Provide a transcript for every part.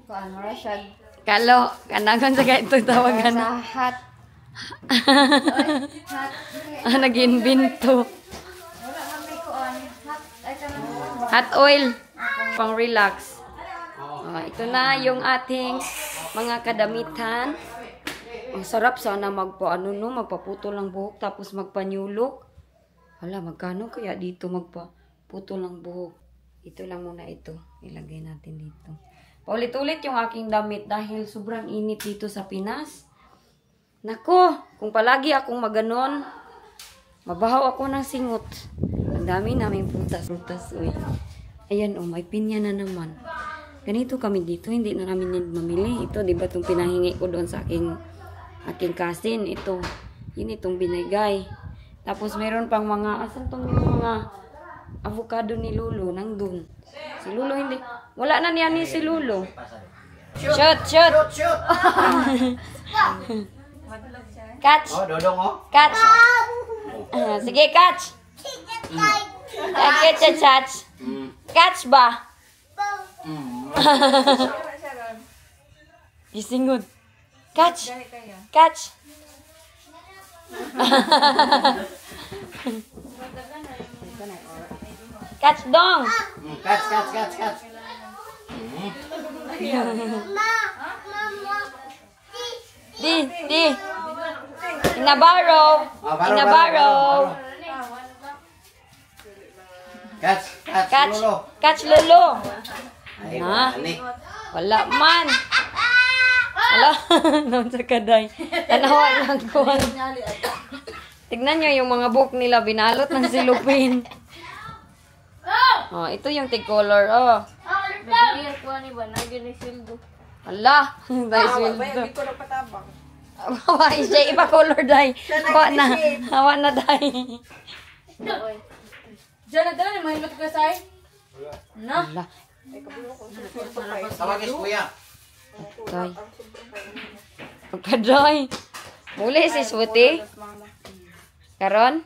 kuan mo siya. Kalo, kanagon sa ito tawagan. Sa hot. Nag-invento. Wala man may kuan. Hot. Ay kanang Hot oil. Pang relax. Ito na yung ating mga kadamitan. Ang sarap sana magpaputol ng buhok tapos magpanyulok. Hala, magkano kaya dito magpaputol ng buhok? Ito lang muna ito. Ilagay natin dito. Paulit-ulit yung aking damit dahil sobrang init dito sa Pinas. Nako, kung palagi akong maganon, mabahaw ako ng singot. Ang dami naming prutas. Uy. Ayan, may pinya na naman. Ganito kami dito, hindi na namin mamili. Ito, di ba itong pinahingi ko doon sa aking cousin. Ito, yun itong binigay. Tapos meron pang mga, asan itong mga avocado ni Lolo, nandun. Si Lolo hindi, wala na niya ni si Lolo. Shoot! Catch! Oh, dodong oh. Catch! Sige, catch! Catch! Catch ba? Gisingod. Catch! Catch! Catch dong! Catch. Di. Inabaro. Catch, Lolo. Catch Lolo. Ay, Na. ani. Wala man. Wala. Noon sa kaday. Tanawa lang ko. Tignan nyo yung mga buhok nila. Binalot ng silupin. Ito yung tig-color. nagigil ko ani ba naginisildo. Ala, dahil sildo. Hindi ko na patabang. Hawa siya iba color dai. Hawa na dai. Diyan na dala, mahimot ka say. No? Ala. Tawagis kuya. Dai. Pagka-dai. Muli si Swati. Karon?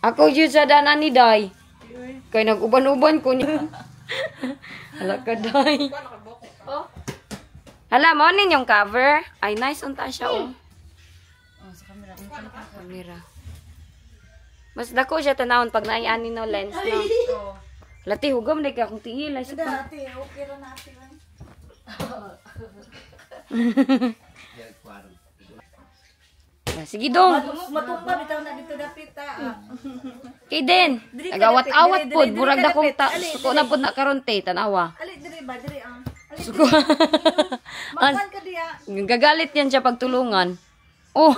Ako yun sa dana ni Day. Kaya nag-uban-uban ko niya. Hala ka, Day. Hala, mo yung cover. Ay, nice unta siya, oh. Sa camera. Camera. Mas dako siya tanawon pag naiani no lens, no? Lati, hugam na ka kung tiil. Ay, Sada, ate, okay ra na ate. Sige dong. Matumba bitaw na dito dapit ta. Kay din. Nagawat-awat po. Burag na kong suko na po na karonte. Tanawa. Ali diri ba diri ang. Ali Suko. Makan ka diya. Gagalit yan siya pagtulungan. Oh.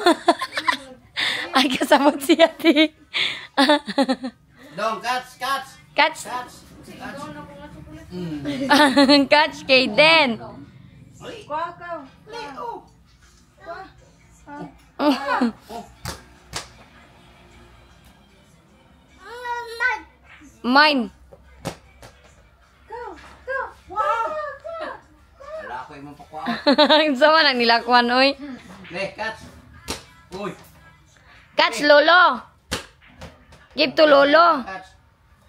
Ay, kasabot siya, ti. Dong, catch. Catch. Catch kay Den. Kuha ka. Mine. Go. Wow. Wala ko yung mapakwa. Sama nang nilakwan, oy. Ne, catch. Uy, Catch, Lolo. Give to Lolo. catch.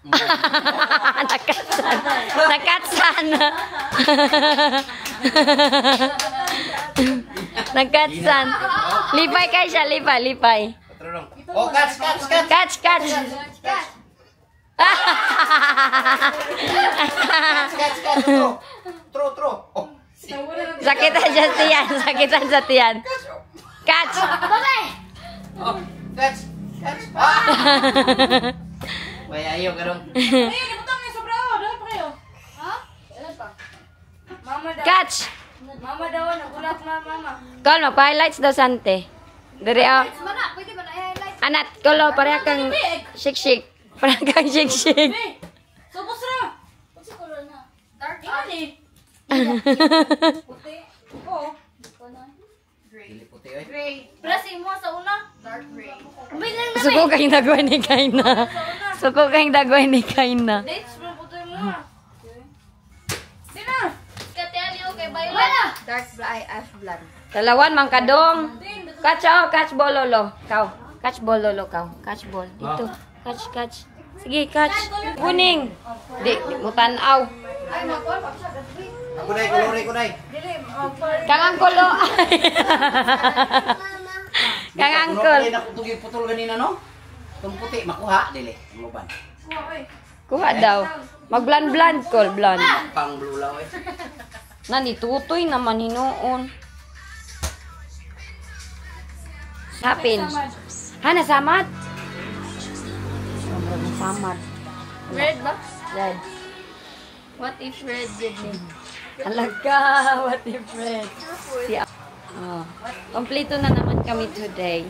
Nakatsan. Nakatsan. Nakatsan. Lipay kay siya, lipay. Patrolong. Oh, catch. Catch. Catch. Throw. Oh. Sakitan sa tiyan. Catch. Oh, catch. May ayaw ka dong. Ay, gibutang ni sobra oh. Dala pa kayo. Ha? Dala pa. Mama daw. Catch. Mama daw nagulat na mama. Kol, pa-highlights daw sante. Dari Mana, pwede ba na i-highlight? Anak, kolo, pareha kang shake. Pareha kang shake. Subos ra. Kasi color na. Dark Ani. Puti. Oh. Dili puti oy. gray. Plus imo sa una, dark gray. Bilang na Suko kayong dagway ni Kaina. Suko kayong dagway ni Kaina. Dates mo puti mo. Sina? Kateli okay violet. Dark ash blonde. Dalawan, mang kadong. Catch bololo. Kau. Catch bololo, kau. Catch ball. Dito. Catch. Sige, catch. Kuning. Di mo tanaw. Ako day, kulori ko day. Kang angkol. Kang angkol. Kuno pa rin putol ganina, no? Itong puti, makuha, dili. Muban. Kuha daw. Mag-blond call, blond. Pang blulaw eh. Nani tutoy naman hinoon. Hapin. Hana samat. Sobrang samat. Red ba? Red. What if red did me? Alaga, what if red? Si kompleto na naman kami today.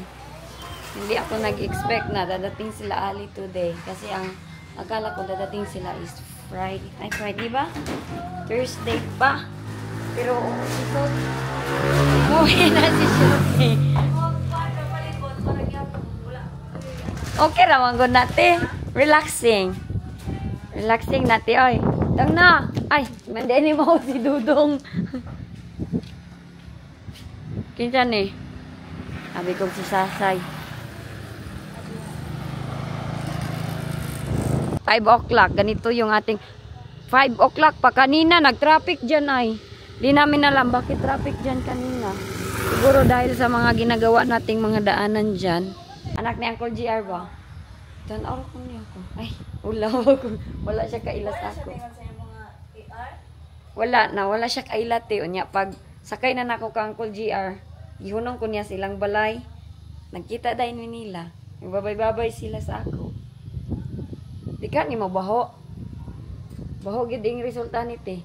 Hindi ako nag-expect na dadating sila Ali today. Kasi ang akala ko dadating sila is Friday. Ay, Friday ba? Thursday pa. Pero, umuwi na si Shoki. Okay raman ko natin. Relaxing. Relaxing natin, oy. Tang na. Ay, mandeni mo si Dudong. Kinsa ni? Sabi ko si Sasay. 5 o'clock. Ganito yung ating 5 o'clock pa. Kanina, nag-traffic dyan ay. Di namin alam bakit traffic dyan kanina. Siguro dahil sa mga ginagawa nating mga daanan dyan. Anak ni Uncle GR ba? Tanaw ko niya ako. Ay, ulaw ako. Wala siya kailas ako. Wala siya kailate. Unya, pag sakay na nako ka Uncle GR, gihunong ko niya silang balay. Nagkita dahil nila. Babay-babay sila sa ako. Di ka ni mabaho. Baho gid ang resulta nite.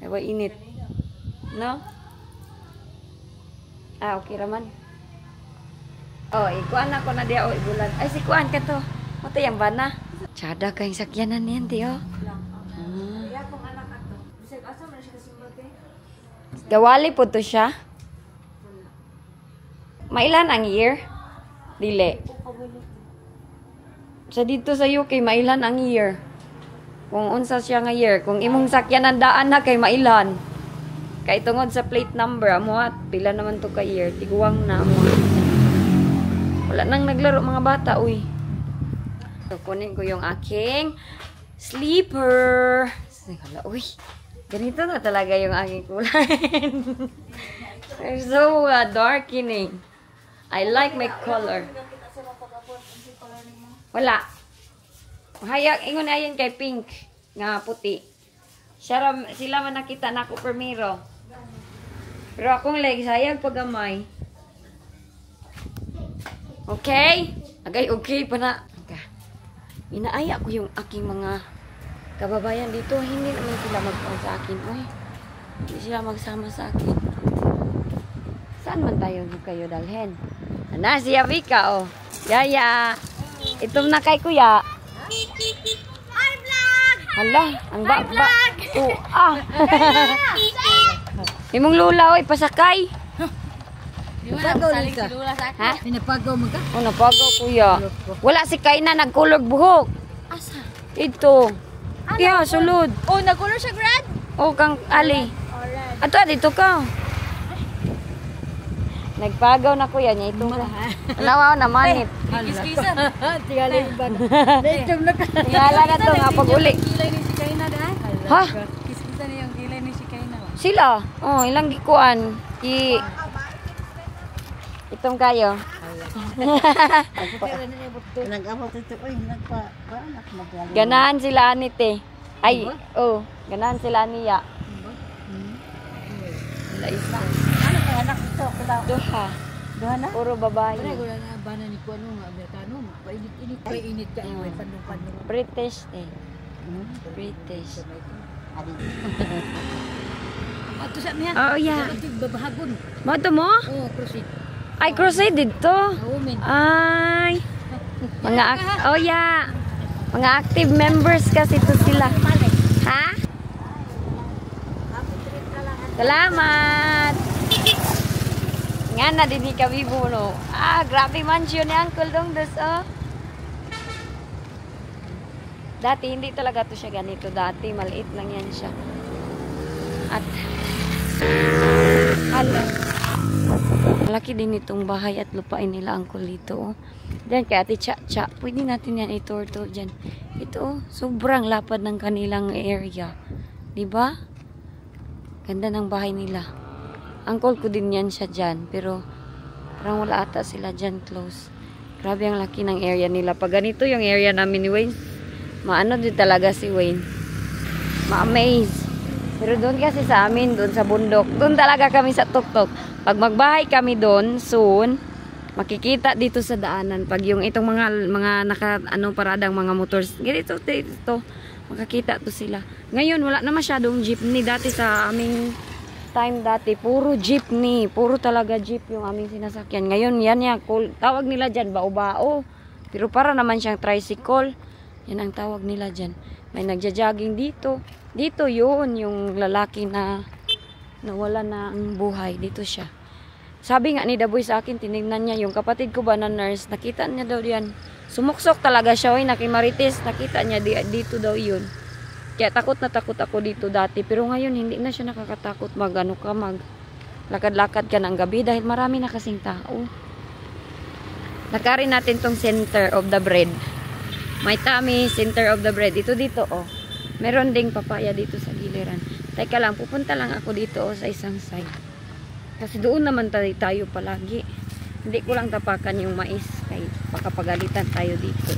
Ewa init. No? Okay raman. Oh, ikuan ako na diya o ibulan. Ay, si kuan ka to. Mata yung bana. Tsada kayong sakyanan niyan, tiyo. Gawali po to siya. Mailan ang year? Dili. Sa dito sa UK, mailan ang year? Kung unsa siya nga year. Kung imong sakyanan daan na kay mailan. Kay tungod sa plate number, amuat. Pila naman to ka year. Tiguang na amuat. Wala nang naglaro mga bata, uy. So, kunin ko yung aking sleeper. Uy, ganito na talaga yung aking kulay. They're so darkening. I like my color. Wala. Hayak, ingon ayan kay pink nga puti. Sila man nakita na ako primero. Pero akong legs, hayag pagamay. Okay? Agay, okay pa na. Inaaya ko yung aking mga kababayan dito. Hindi naman sila magpapal sa akin. Uy, hindi sila magsama sa akin. Saan man tayo kayo dalhin? Ana, si Avika, oh. Yaya. Itom na kay kuya. Hi, vlog! Hala, ang ba. Imong lula, oy, pasakay. Napagaw ka? Ha? Napagaw mo ka? Oh, napagaw kuya. Wala si Kaina nagkulog buhok. Asa? Ito. Kaya, sulod. Oh, nagkulor siya, Grad? Oh, kang Ali. Alright. Ato, dito ka. Nagpagaw na kuya niya. Ito ka. Nawaw na manip. Kiskisan. Tigalay ba? Dito na ka. Tingala na to nga pag-uli. Kilay ni si Kaina dahil. Ha? Kiskisan niya yung kilay ni si Kaina. Sila. Oh, ilang gikuan. Itong kayo. Nag-abot ito. Uy, nagpa-anak maglalaro. Ganahan sila anite. Ay, oh. Ganahan sila niya. Wala isa. Ano ka anak ito? Duha. Duha na? Puro babae. Wala na bana ni Kuano nga Amerikano. Painit ka iway pandong-pandong. British eh. British. Ato sa mihan. Oh, yeah. Babahagon. Mato mo? Oh, proceed. Ay, crusade dito. Women. Ay. Oh, yeah. Mga active members kasi to sila. Ha? Salamat. Nga na din ka bibo, no? Grabe mansion ni Uncle Dongdos, oh. Dati, hindi talaga to siya ganito. Dati, maliit lang yan siya. At, malaki din itong bahay at lupain nila, Uncle, dito, oh. Yan kay Ate Cha-Cha. Pwede natin yan i-tour-tour dyan. Ito, sobrang lapad ng kanilang area. Diba? Ganda ng bahay nila. Angkol ko din yan siya dyan. Pero, parang wala ata sila dyan close. Grabe ang laki ng area nila. Pag ganito yung area namin ni Wayne, maano din talaga si Wayne. Ma-amaze. Pero doon kasi sa amin, doon sa bundok, doon talaga kami sa tuktok. Pag magbahay kami doon, soon, makikita dito sa daanan. Pag yung itong mga paradang mga motors, ganito, dito, makakita to sila. Ngayon, wala na masyadong jeepney. Dati sa aming time dati, puro jeepney. Puro talaga jeep yung aming sinasakyan. Ngayon, yan yan. Tawag nila dyan, bao-bao. Pero para naman siyang tricycle. Yan ang tawag nila dyan. May nagja-jogging dito. Dito yun, yung lalaki na nawala na ang buhay. Dito siya. Sabi nga ni Daboy sa akin, tinignan niya yung kapatid ko ba na nurse. Nakita niya daw yan. Sumuksok talaga siya. Oy, nakimarites. Nakita niya dito daw yun. Kaya takot na takot ako dito dati. Pero ngayon, hindi na siya nakakatakot lakad-lakad ka ng gabi dahil marami na kasing tao. Lakarin natin tong center of the bread. May tummy, center of the bread. Ito dito, oh. Meron ding papaya dito sa giliran. Teka lang, pupunta lang ako dito, oh, sa isang side. Kasi doon naman tayo palagi. Hindi ko lang tapakan yung mais. Kaya pakapagalitan tayo dito.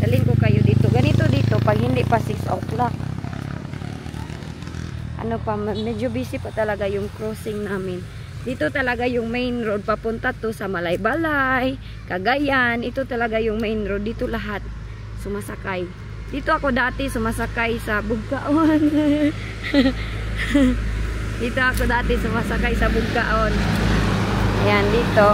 Dalhin ko kayo dito. Ganito dito, pag hindi pa 6 o'clock. Ano pa, medyo busy pa talaga yung crossing namin. Dito talaga yung main road papunta to sa Malaybalay, Cagayan. Ito talaga yung main road. Dito lahat sumasakay. Dito ako dati sumasakay sa Bugkaon. Dito ako dati sumasakay sa Bugkaon. Ayan, dito.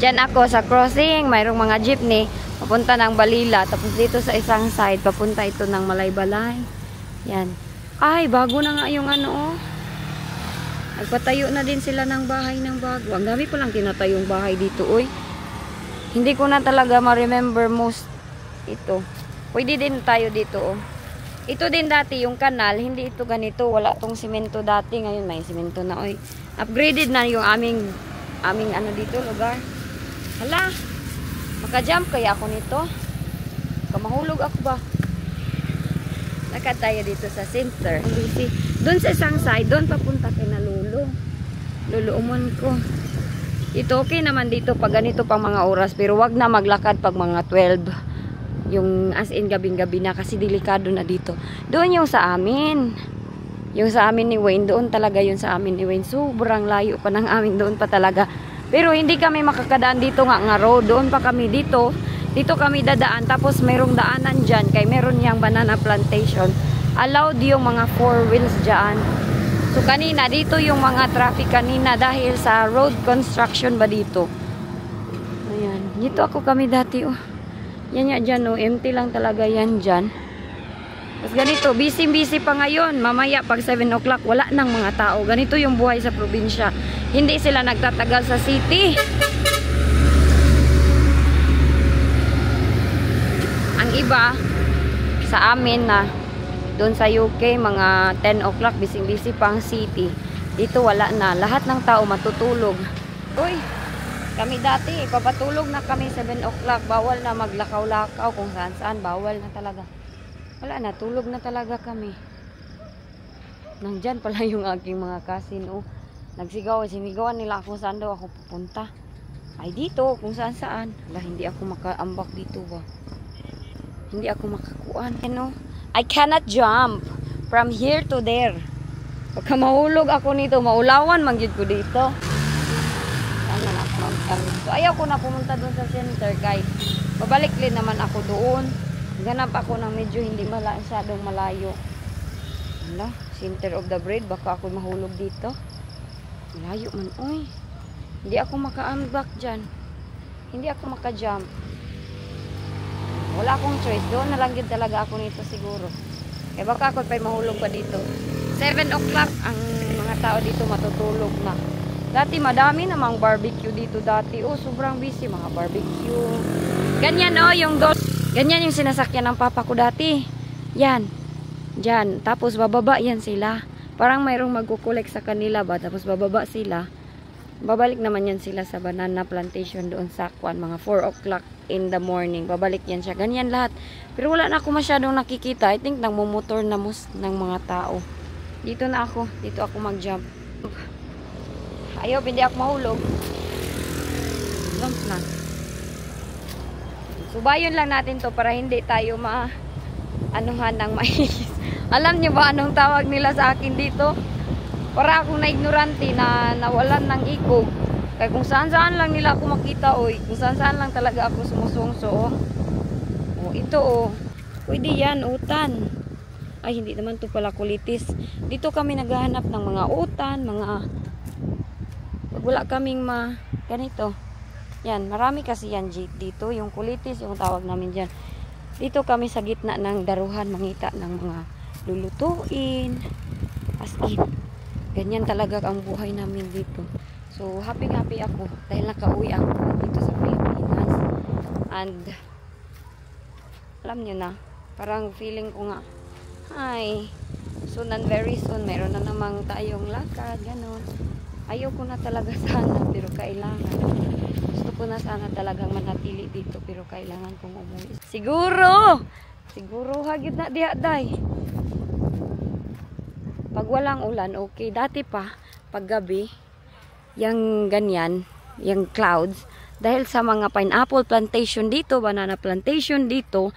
Diyan ako sa crossing. Mayroong mga jeepney. Papunta ng Balila. Tapos dito sa isang side, papunta ito ng Malaybalay. Yan. Ay, bago na nga yung ano, oh. Nagpatayo na din sila ng bahay ng bago. Ang dami ko lang tinatayong bahay dito, oy. Hindi ko na talaga ma-remember most ito. Pwede din tayo dito, oh. Ito din dati yung kanal, hindi ito ganito. Wala tong simento dati. Ngayon may simento na, oy. Upgraded na yung aming ano dito, lugar. Hala, maka-jump kaya ako nito. Kamahulog ako ba? Lakad tayo dito sa center. Doon sa isang side, doon papunta kay na Lolo. Lolo umon ko. Ito okay naman dito pag ganito pang mga oras. Pero wag na maglakad pag mga 12. Yung as in gabing-gabi na kasi delikado na dito. Doon yung sa amin. Yung sa amin ni Wayne. Doon talaga yung sa amin ni Wayne. Sobrang layo pa ng amin. Doon pa talaga. Pero hindi kami makakadaan dito nga road. Doon pa kami dito. Dito kami dadaan. Tapos mayroong daanan dyan. Kaya meron yung banana plantation. Allowed yung mga 4 wheels dyan. So kanina, dito yung mga traffic kanina dahil sa road construction ba dito. Ayan. Dito ako kami dati, oh. Yan yan dyan, oh. Empty lang talaga yan dyan. Tapos ganito, busy-busy pa ngayon. Mamaya pag 7 o'clock, wala nang mga tao. Ganito yung buhay sa probinsya. Hindi sila nagtatagal sa city. Ang iba, sa amin na, doon sa UK, mga 10 o'clock, busy-busy pa ang city. Dito wala na. Lahat ng tao matutulog. Uy, kami dati, papatulog na kami 7 o'clock. Bawal na maglakaw-lakaw kung saan-saan. Bawal na talaga. Wala na, tulog na talaga kami. Nandyan pala yung aking mga cousin. Oh. Nagsigaw, sinigawan nila ako saan daw ako pupunta. Ay dito, kung saan-saan. Wala, hindi ako makaambak dito ba. Hindi ako makakuan. Ano? I cannot jump from here to there. Pagka mahulog ako nito, maulawan mangyud ko dito. Sana na ako magkarito. Ayaw ko na pumunta doon sa center kay babalik din naman ako doon. Ganap ako ng medyo hindi masyadong malayo. Hala, center of the bread. Baka ako mahulog dito. Malayo man, oy. Hindi ako maka-unblock dyan. Hindi ako maka-jump. Wala akong choice. Doon na lang yun talaga ako nito siguro. Kaya baka ako pa'y mahulog pa dito. 7 o'clock ang mga tao dito matutulog na. Dati madami namang barbecue dito dati. Oh, sobrang busy mga barbecue. Ganyan oh, yung ganyan yung sinasakyan ng papa ko dati. Yan. Diyan. Tapos bababa yan sila. Parang mayroong magkukolek sa kanila ba. Tapos bababa sila. Babalik naman yan sila sa banana plantation doon sa Kwan, mga 4 o'clock in the morning. Babalik yan siya. Ganyan lahat. Pero wala na ako masyadong nakikita. I think nagmumotor na ng mga tao. Dito na ako. Dito ako mag-jump. Ayaw, hindi ako mahulog. Jump na. Subayon lang natin to para hindi tayo anuhan ng mais. Alam niyo ba anong tawag nila sa akin dito? Para akong na-ignorante na nawalan ng ikog. Kaya kung saan-saan lang nila ako makita, oy. Kung saan-saan lang talaga ako sumusungso, oh. Oh, ito, oh. Pwede yan, utan. Ay, hindi naman to pala kulitis. Dito kami naghahanap ng mga utan, pag wala kaming ganito. Yan, marami kasi yan dito. Yung kulitis, yung tawag namin dyan. Dito kami sa gitna ng daruhan, mangita ng mga lulutuin. As in. Ganyan talaga ang buhay namin dito. So, happy ako dahil nakauwi ako dito sa Pilipinas. And, alam nyo na, parang feeling ko nga, ay, soon and very soon, meron na namang tayong lakad, gano'n. Ayoko na talaga sana, pero kailangan. Gusto ko na sana talagang manatili dito, pero kailangan kong umuwi. Siguro, hagid na dihaday. Pag walang ulan, okay. Dati pa, pag gabi, yung ganyan, yung clouds, dahil sa mga pineapple plantation dito, banana plantation dito,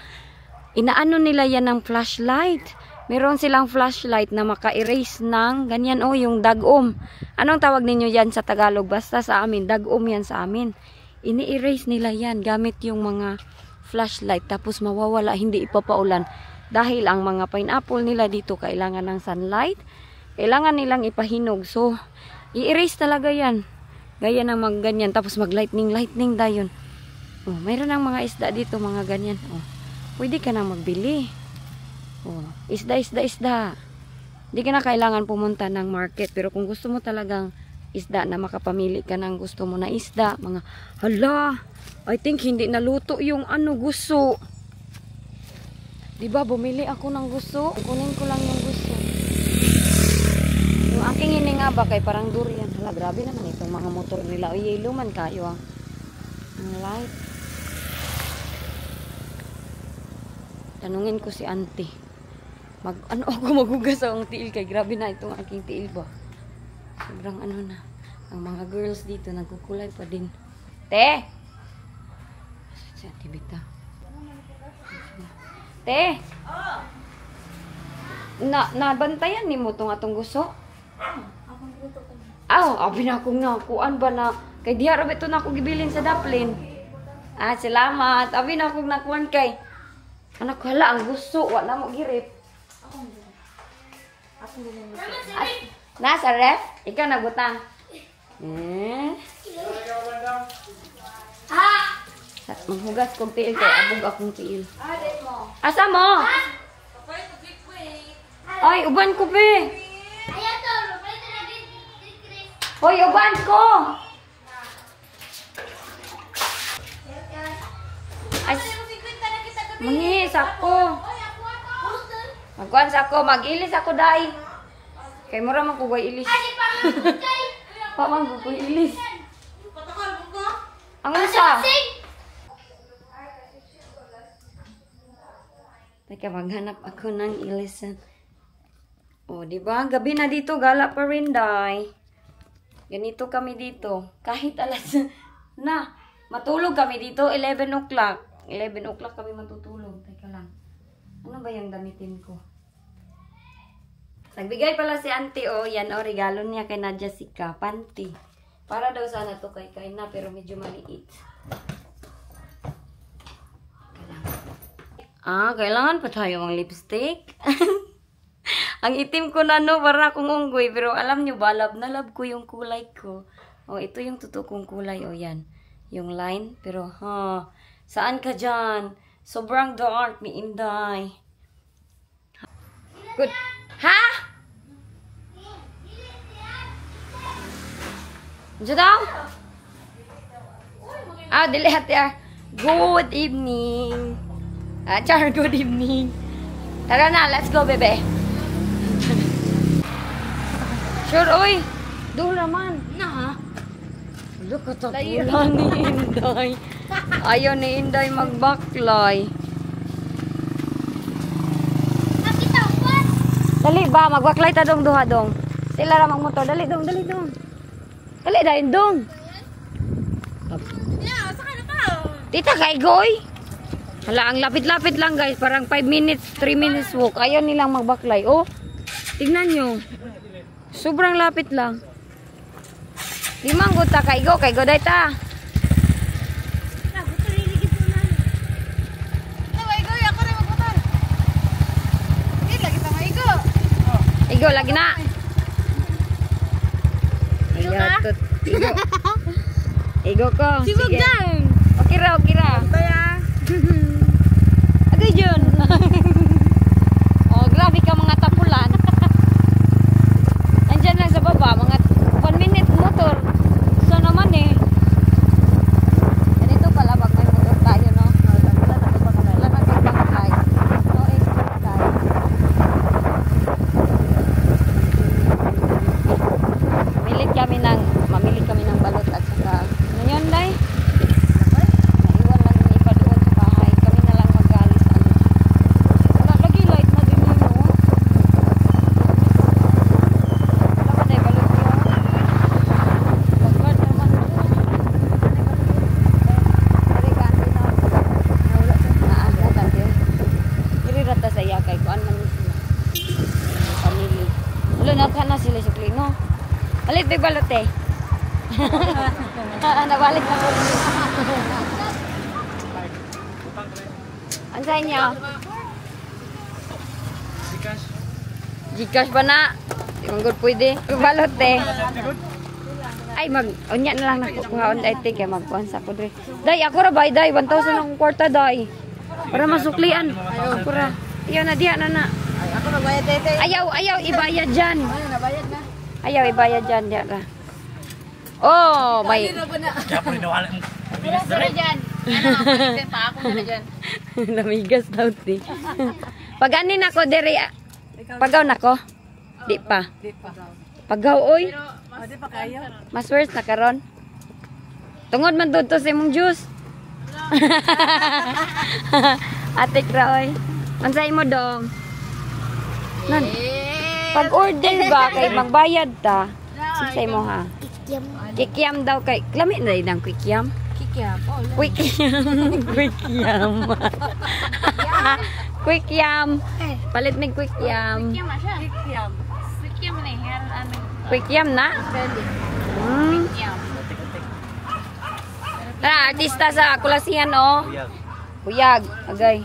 inaano nila yan ng flashlight. Meron silang flashlight na maka-erase ng ganyan, oh, yung dagom. Anong tawag ninyo yan sa Tagalog? Basta sa amin, dagom yan sa amin. Ini-erase nila yan gamit yung mga flashlight, tapos mawawala, hindi ipapaulan. Dahil ang mga pineapple nila dito kailangan ng sunlight. Kailangan nilang ipahinog. So, i-erase talaga yan. Gaya ng mga ganyan. Tapos mag-lightning dayon. Oh, mayroon ng mga isda dito, mga ganyan. Oh, pwede ka na magbili. Oh, isda. Hindi ka na kailangan pumunta ng market. Pero kung gusto mo talagang isda na makapamili ka ng gusto mo na isda, mga, hala, I think hindi naluto yung gusto. Diba, bumili ako ng gusto. Kunin ko lang yung gusto. Yung aking hininga ba kay parang durian. Hala, grabe naman itong mga motor nila. O, yellow man kayo, ah. Ang light. Tanungin ko si auntie. Ano ako magugas ang tiil kay grabe na itong aking tiil ba. Sobrang na. Ang mga girls dito nagkukulay pa din. Te! Si auntie Bita. Te! Nabantayan ni mo itong atong gusto? Abi na akong nakuan ba na kay diha rabi ito na ako gibilin sa daplin. Salamat. Abi na akong nakuan kay anak hala ang gusto. Wala mo girip. Nasa ref? Ikaw nagutang. Maghugas kong tiil kay abog akong tiil. Asa mo? Ay, uban ko be. Hoy, uban ko. Ay, mangihis ako. Magkuhan sa ako, mag-ilis ako dai. Kay mura man ko ilis. Pa man ko ilis. Ang usa. Teka, maghanap ako ng ilisan. O, diba? Gabi na dito, gala pa rin, day. Ganito kami dito. Kahit alas na. Matulog kami dito, 11 o'clock. 11 o'clock kami matutulog. Teka lang. Ano ba yung damitin ko? Nagbigay pala si auntie, oh. Yan, oh, regalo niya kay na Jessica. Panty. Para daw sana to kay na, pero medyo maliit. Kailangan pa tayo ng lipstick. Ang itim ko na, no, para akong unggoy. Pero alam nyo ba, love na love ko yung kulay ko. Oh, ito yung totoo kong kulay. Oh, yan. Yung line. Pero, saan ka dyan? Sobrang dark ni Inday. Good. Ha? Diyan daw? Dili hati. Good evening. Char, good evening. Tara na, let's go, bebe. Sure, oy. Doon naman. Na, ha? Look at ni Inday. Ayaw ni Inday magbaklay. Nakita ko. Dali ba, magbaklay ta dong duha dong. Sila ra magmotor. Dali dong, dali dong. Dali dayon dong. Yeah, saka na pa. Tita kay Goy. Hala, ang lapit-lapit lang guys. Parang 5 minutes, 3 minutes walk. Ayaw nilang magbaklay. Oh, tignan nyo. Sobrang lapit lang. Limang guta kay Go day ta. Igo lagi na. Ayatot. Igo. Igo ko. Sigog Sige. dyan. Okay ra, okay ra. Baya. Agay dyan. Oh, grabe ka mga tapulan. Nandyan lang sa baba, mga 1 minute motor. So naman eh. Ganito pala pag may motor tayo, no? Wala nang kagbangkay. No expert tayo. Mamili kami ng balot at saka, ano yun, Day? Naiwan lang yung iba doon sa bahay. Kami na lang mag-alis. Wala lagi light na din yun, no? Wala ba, Day, balot yun? Bagward naman yun. Dari kanti na. Nawala sa naagutan yun. Diri rata sa iya kay kuan man sila. Family. Wala na sila sa klino. Alit big balot eh. Nabalik na po. Ang sa inyo? Gcash ba na? Di man good pwede. Balot eh. Ay, unya na lang nakukuhaon. I think, magkuhan sa ko dre. Day, ako ra ba? Day, 1,000 akong kwarta, day. Para masuklian. Ako ra. Ayaw na, diya na. Ako nagbayad dito. Ayaw, ibayad dyan. Ano, nabayad na? Ayaw, ibayad dyan, diya ra. Oh, may... Kaya po rin nawala mo. Wala sila dyan. Ano, pa ako na dyan. Namigas daw, ti. Pag-anin ako, dere. Pagaw na ko? Di pa. Di pa. Pagaw, oy. Di pa kayo? Mas worse na karon. Tungod man doon to sa imong juice. Ate Kraoy. Ansay mo dong. Nan. Pag-order ba kay magbayad ta? Say mo ha. Kikiam daw kay. Lamit na rin ang kikiam. Kikiam. Quikiam. Quikiam. Quikiam. Palit mig quikiam. Kikiam na siya. Kikiam. Kikiam na eh. Quikiam na? Kikiam. Tara, artista sa Kulasihan, oh. Kuyag. Agay.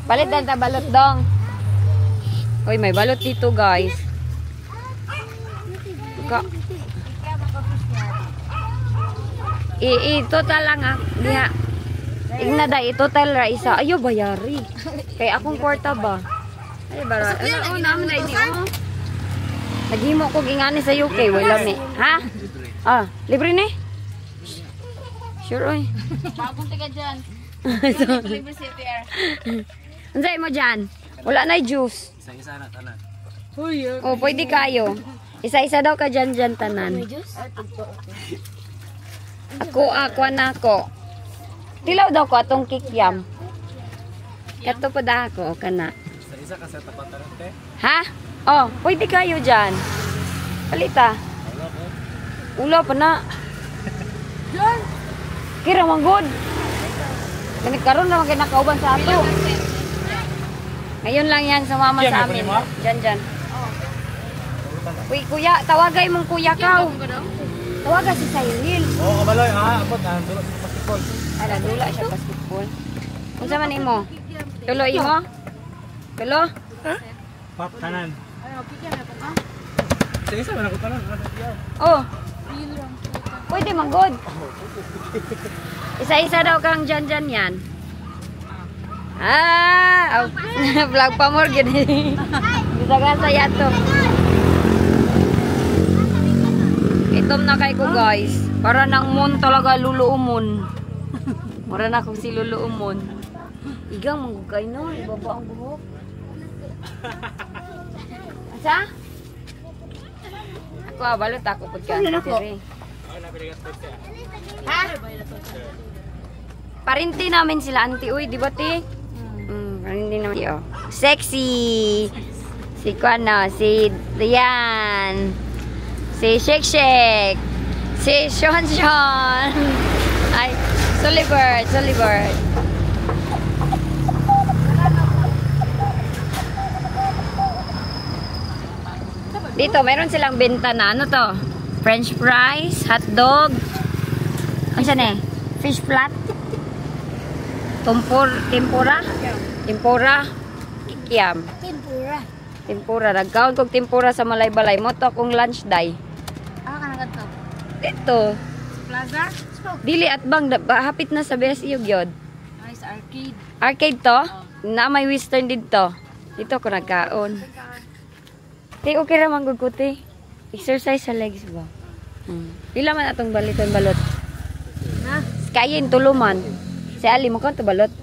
Palit na ta balot dong. Uy, may balot dito, guys. I-total lang ah. Diha. Igna da, i-total ra isa. Ayo, bayari. Kay akong kwarta ba? Ay, bara. Ano, naman na ini, oh. Naghimo ko gingani sa UK. Wala ni. Ha? Ah, libre ni? Sure, oy. Bagong taga dyan. Libre CPR. Ansay mo dyan? Wala na juice. Isa-isa na, tanan. Oh, pwede kayo. Isa-isa daw ka dyan tanan. Ako na ako. Tilaw daw ko atong kikiam. Kato pa da ako, kana. Isa-isa ka sa tapat tarante. Ha? Oh, pwede kayo dyan. Palita. Ula pa na. Kira manggod. Ganit karon na mga nakauban sa ato. Ngayon lang yan sumama sa amin. Dyan. Uy, kuya, tawagay mong kuya ka. Tawagay si Cyril. Oo, kabaloy. Ako, nandulot sa basketball. Ala, dula siya basketball. Kung sa man imo? Tulo imo? Tulo? Pap, tanan. Isa-isa man ako tanan. Oh. Pwede manggod. Isa-isa daw kang dyan yan. Ah, vlog pa more gini. Bisa ka saya to. Itom na kay ko guys. Para nang mon talaga luluumon. Mura na kung si luluumon. Igang manggugay no, ibaba ang buhok. Asa? Ako ko, balot ako pud ka. Dire. Ha? Parinti namin sila, auntie. Uy, di ba, ti? Parinti namin. Oh. Sexy! Si Kuano, si Dian, si Shake Shake, si Sean Sean. Ay, Sulibird, Sulibird. Dito, meron silang benta na, ano to? French fries, hot dog. Ano siya eh? Fish flat. Tempura. Tempura. Kikiam. Tempura. Tempura. Nagkaon kong tempura sa Malay-Balay. Mo to akong lunch day. Ah, kanang to. Dito. Plaza? Dili at bang. Hapit na sa BSU gyud. Nice arcade. Arcade to? Na may western dito. Dito ako nagkaon. Te, okay raman gud ko, te. Exercise sa legs ba? Pila man atong baliton balot. Na? Kayin tuluman. Si Ali mo ka to balot.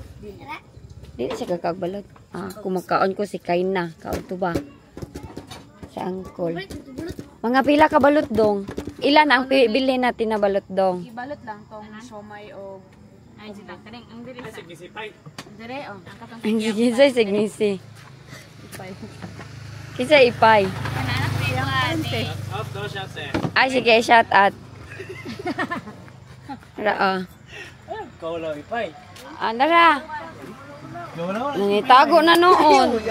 Dili siya kakagbalot. Kumakaon ko si Kain na. Kaon to ba? Si Angkol. Mga pila ka balot dong. Ilan ang bilhin natin na balot dong? Ibalot lang tong siomay o ay sila kaning ang diri sa sigisipay. Dire oh, ang katong Ang gigisay signisi. Kisa ipay. Ay, sige, shout out. Ra. Kaulo ipay. Nara. Nangitago na noon.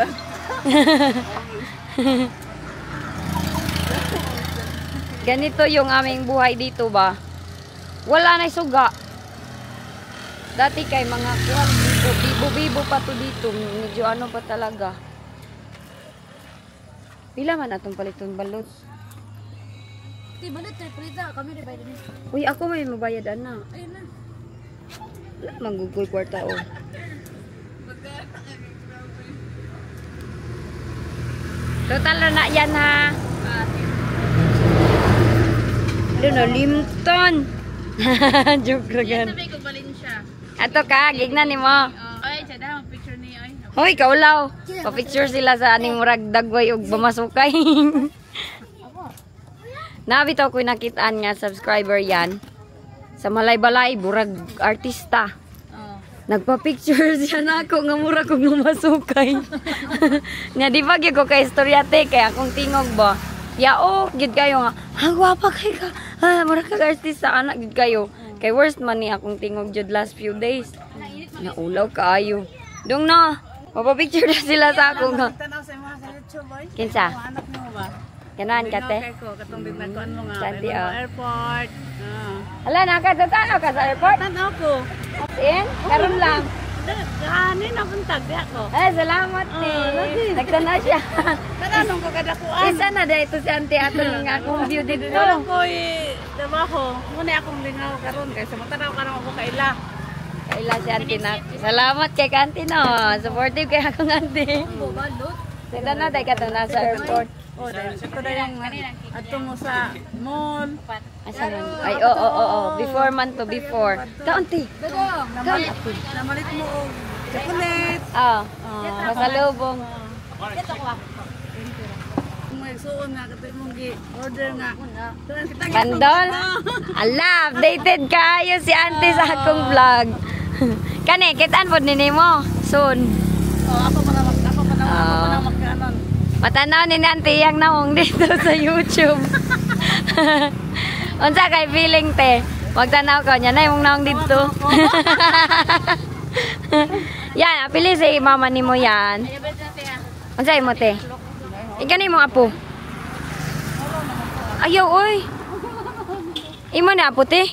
Ganito yung aming buhay dito ba? Wala na suga. Dati kay mga kuwan, bibo-bibo pa to dito. Medyo ano pa talaga. Pila man atong paliton balot. Di balot, tripulita. Kami rin bayad din. Uy, ako may mabayad ana. Ayun na. Manggugol kwarta o. Total na yan ha. Doon o, limton. Joke ragan. sabi ko balin siya. Ato ka, gignan ni mo. Ay, sada ang picture ni ay. Hoy, kaulaw. Pa-picture sila sa aning murag dagway ug bamasukay. Nabito ko nakitaan nga subscriber yan. Sa Malay-Balay, burag artista. Nagpa-picture siya na ako nga mura kong lumasukay. Nga di ba gyud ko kay istoryate kay akong tingog ba. Yao, gyud kayo nga. Ang gwapa kay ka. Mura ka artista anak gyud kayo. Kay worst man ni akong tingog jud last few days. Naulaw kaayo. Dong na. Mapa-picture na sila sa ako nga. Tanaw sa mga sa YouTube boy. Kinsa? Anak mo ba? Kanan kate. Ko katong bignakuan mo nga. Santi, Sa ah. airport. Hala, nakatataw ka sa airport? Tanaw ko. In? Karon lang. Gani na puntag di ako. Salamat nagtanaw siya. Tanong ko kada kuan. Isa na dahil ito si auntie ato nga akong view dito. Karon ko trabaho. Muna akong lingaw karon kay sa matanaw ka na ako kaila. Kaila si auntie na. Salamat kay auntie no. Supportive kay akong auntie. Sila na dahil ka na sa airport. Oh, dahil ito na yung ato mo sa mall. Asa man? Ay, oo. Before man to, before. Ka auntie. Ka auntie. Namalit mo og chocolate. Masalubong. May suon nga katong mong order nga. Kandol? Ala, updated kayo si auntie sa akong vlog. Kani, kitaan po nini mo. Soon. Ako pa na magkanon. Matanaw ni auntie yang naong dito sa YouTube. Unsa kay feeling te? Magtanaw ko nya na yung naong dito. Yan, apili si mama ni mo yan. Unsa imo te? Igani mo apo. Ayaw oy. Imo na apo te?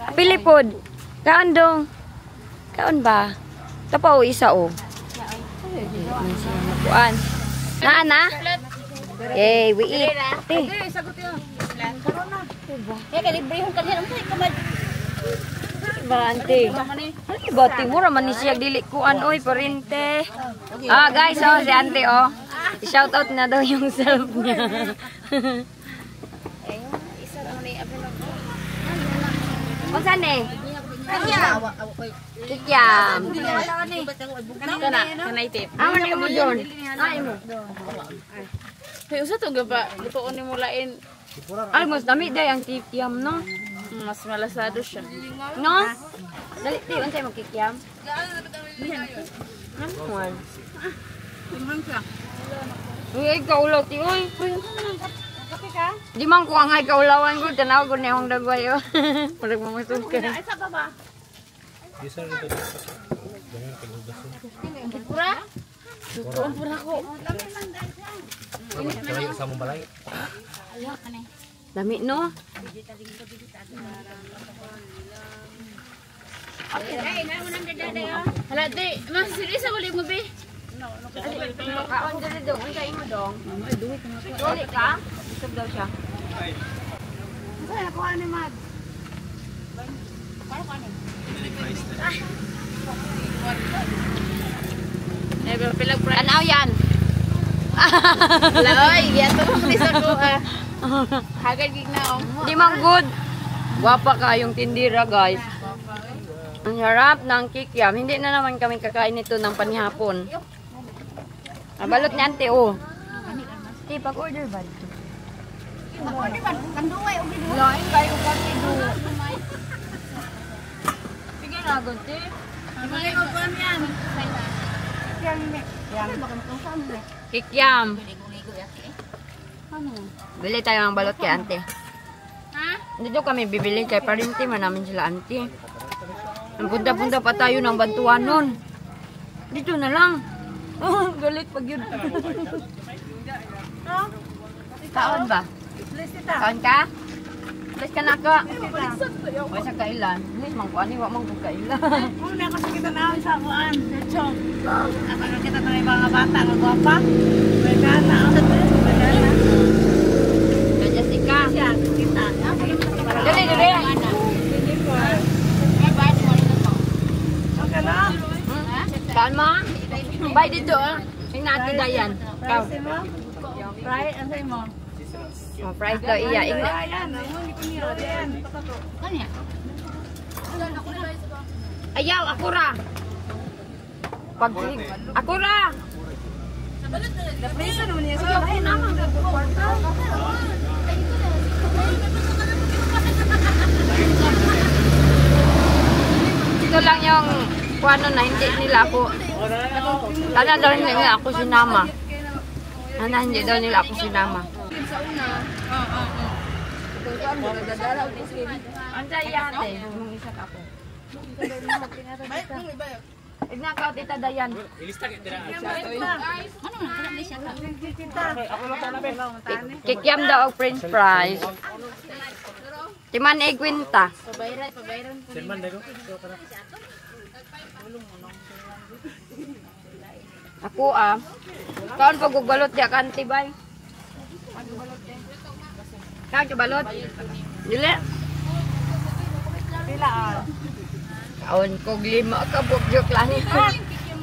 Apili pod. Kaon dong. Kaon ba? Tapaw isa o. Kuan. Na. Okay, we eat. Te. Kaya librehon ka diyan. Unsay kamad? Barante. Ay, bati mo raman ni siya dili kuan oy parente. Guys, si auntie shout out na daw yung self niya. Unsa ni? Kikyam. Kanay tip. Amo ni mo John. Ay mo. Hey, usa to gaba. Lutoon ni mo lain Ay, mas dami day ang kikiam, no? Mas malasado siya. No? Dali, di, unsay magkikiam? Ano? Tingnan siya. Uy, kaulaw ti, uy. Kape ka? Di man ko ang ay kaulawan ko, tanaw ko na yung dagway, oh. Parang mamasog ka. Ay, sa baba. Pura? Ang pura ko. Dami, no? Hala, di. Mas serious ako ulit mo, be. Kaon dali daw, unsay mo dong? Dili ka? Isog daw siya. Ay, nakuha ni Mad. Eh, pilag-price. Tanaw yan. Loy, yato mo ni sa ko. Hagad gig na om. Di man good. Gwapa kayong tindira, guys. Ang harap ng kikiam. Hindi na naman kami kakain nito ng panihapon. Balot ni ante, oh. Di, pag-order ba dito? Pag-order ba? Kanduway o ginuha? Lain kayo kasi do. Sige na, good, eh. Ibigay ko po yan. Kikiam. Bili tayo ng balot kay ante. Ha? Dito kami bibili kay parinti man namin sila ante. Ang punta-punta pa tayo ng bantuan nun. Dito na lang. Oh, galit pag yun. Kaon ba? Kaon ka? Please ka na ka. May sa kailan. Please, mangkuan wa mang kailan. Una kasi kita naon sa kuan. Chong. Ako kita tayo mga bata nga gwapa. Regana. Regana. Kay Jessica. Siya kita. Dali, dali. Okay na. Kaon mo? Bay dito, ah. Tingnan natin dayan. Kaon. Price mo? Price, ano mo? Oh, price daw iya. Ingna. Ayan, hindi ko niyo. Ayan. Kanya? Ayaw, akura. Pag akura. Prisa naman niya. Sige, ay naman. Ito lang yung kuano na hindi nila ako. Sana daw nila ako sinama. Sana hindi daw nila ako sinama. Anta yate, mong isa ka po. Igna ka tita Dayan. Kikiam daw og french fries. Timan ay kwenta. Ako kaon pag balot di kanti bay. Kaon ka balot? Dili. Pila Kaon ko lima ka joke lang.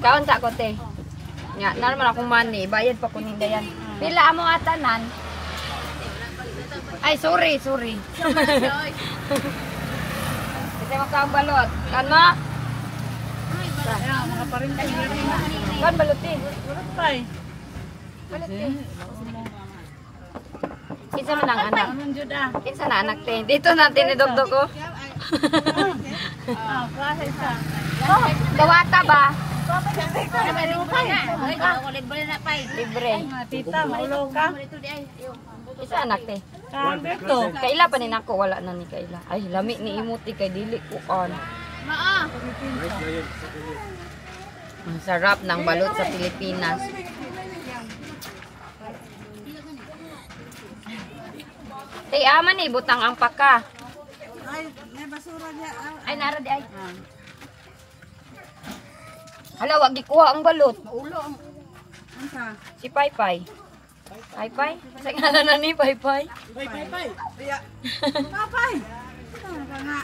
Kaon ta ko te. Nga, naman akong money, bayad pa ko ni Dayan. Pila amo atanan? Ay, sorry. Kasi makaang balot. Kano? mga parinta. Kan balot eh. Balot pa eh. Balot eh. Kinsa man ang anak? Anong juda? Kinsa na anak te? Dito natin ni Dogdog ko. Klase isa. Oh, dawata ba? Libre. Tita, maulog ka? Isa anak te. Dito. Kaila pa ni nako wala na ni Kaila. Ay lami ni imuti kay dili ko on. Ang sarap ng balot sa Pilipinas. Tay aman ni butang ang paka. Ay, may basura niya. Ay nara di ay. Hala wag gikuha ang balot. Ulo. Ano sa? Si Paypay. Paypay? Sa ngalan na ni Paypay? Pay. Iya. Papay. Ano ka nga?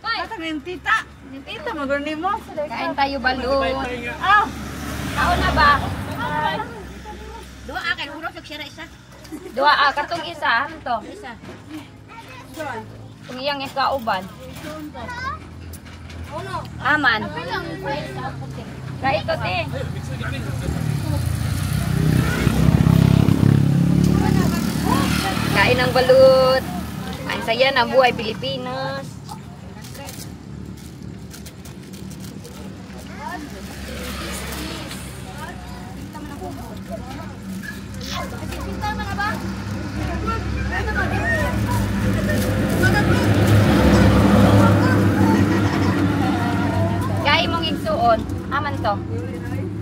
Pay. Patang yung tita. Yung tita, magurni mo. Kain tayo balot. Ah! Kaon na ba? Dua akin, hurot nagsira isa. Dua katong isa ano to? Isa. Kung iyang ikauban. Aman. Kaya ito te. Kain ng balut. Ang saya ng buhay Pilipinas. Kaya mong igsuon. Aman to.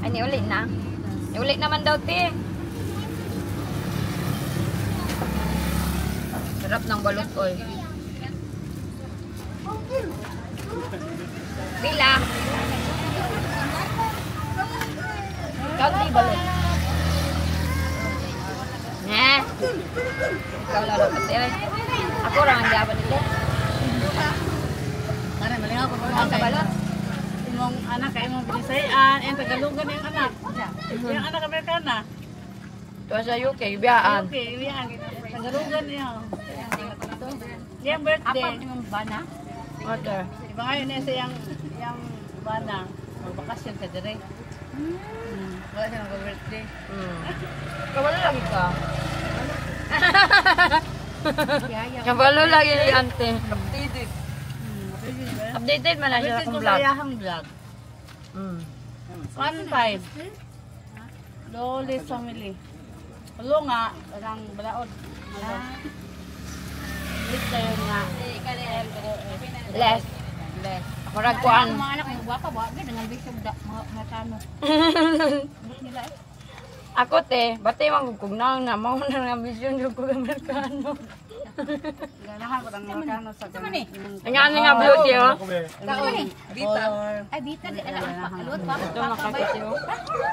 Ay, niulit na. Niulit naman daw, te. Sarap ng balut, oy. Bila. Kaunti balut. Nah. Ikaw lang kasi, ay. Ako lang ang gaban nito. Tara, malingaw ko Ang kabalot. Imong anak kay imong binisayan, en Tagalogan yung anak. Yung anak Amerikana. Tuwa sa UK, biyaan. Okay, yan. Tagalogan niya. Yung birthday. Apa yung bana? Water. Iba ngayon niya sa yung bana. Magbakasyon sa dire. Wala siya mag-birthday. Kabalo lagi ka. Kabalo lagi ni ante. Updated. Updated man na siya akong vlog. Kayahang vlog. 1-5. Lolis family. Ulo nga, ang balaod. Tayo nga. Less. Ako ragkuan. Mga anak mo guwapa ba? Dengan bisyo mga kano. Ako te, batay magkugnaw na mao na nga vision yung kung Amerikano. Ganahan ko ang Amerikano sa ganun. Ang nga blue tiyo. Taon. Color. Ay, bita di ala pakalot pa. Ito nakakitiyo.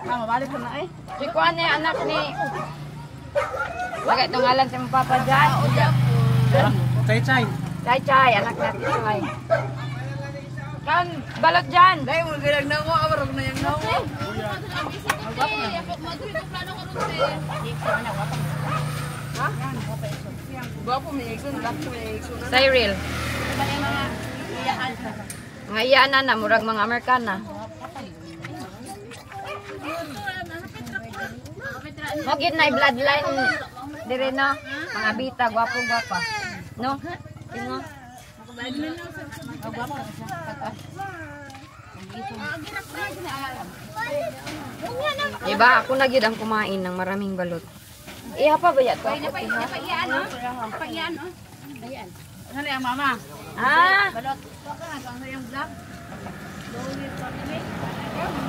Mabalik ko na eh. Si Kuan ni anak ni. Bagay itong ngalan si mong papa dyan. Chay-chay. Chay, anak natin Chay. Kan, balot dyan. Dahil mo galang na mo, abarog na yung na mo. Gwapo may ikson, gwapo may ikson. Cyril. Mga iyaan na, murag mga Amerikana. Magit na bloodline dire na. Mga bita, gwapo-gwapa. No? Sino? Diba, ako na gyud ang kumain ng maraming balot. Iha pa ba ya to? Ako iha. Ano yung mama? Ah, Balot. Baka nga, kung sa yung vlog. Lolis family.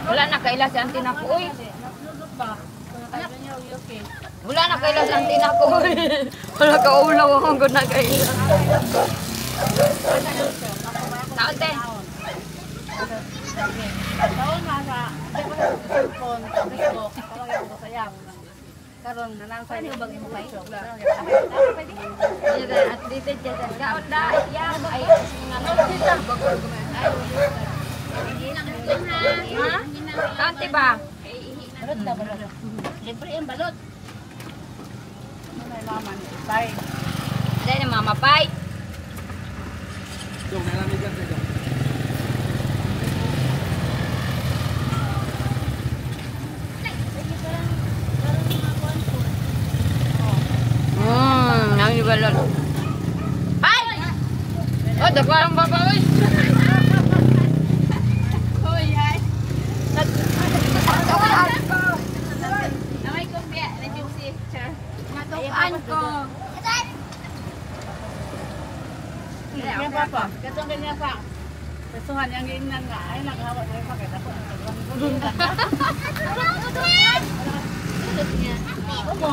wala na kaila si auntie nako uy. Naglugot ba? Okay. Wala na kaila si auntie nako uy. Wala ka ulaw ako gud na kaila. Taonte. Taon nga sa, di ba sa cellphone, sa Facebook, parang yung masayang. Karon nanang sa inyo bang mo kayo? At dito dyan. Kaon da. Yan. Ay, nga dito. Ha? Taonte ba? Balot na, balot. Siyempre yung balot. Ano yung mama ni? Bye. Dahil ni Mama Pai. Yung nalamig yan dito. Ang balot. Ay! Oh, dagwarang baba, uy. Hoy, ay. Namay ko biya, na-yung si Sir. Matukan ko. Yan papa, katong ganyan pa. Pesuhan yang giingnan nga, ay naghawa tayo pa kaya ako. Omo,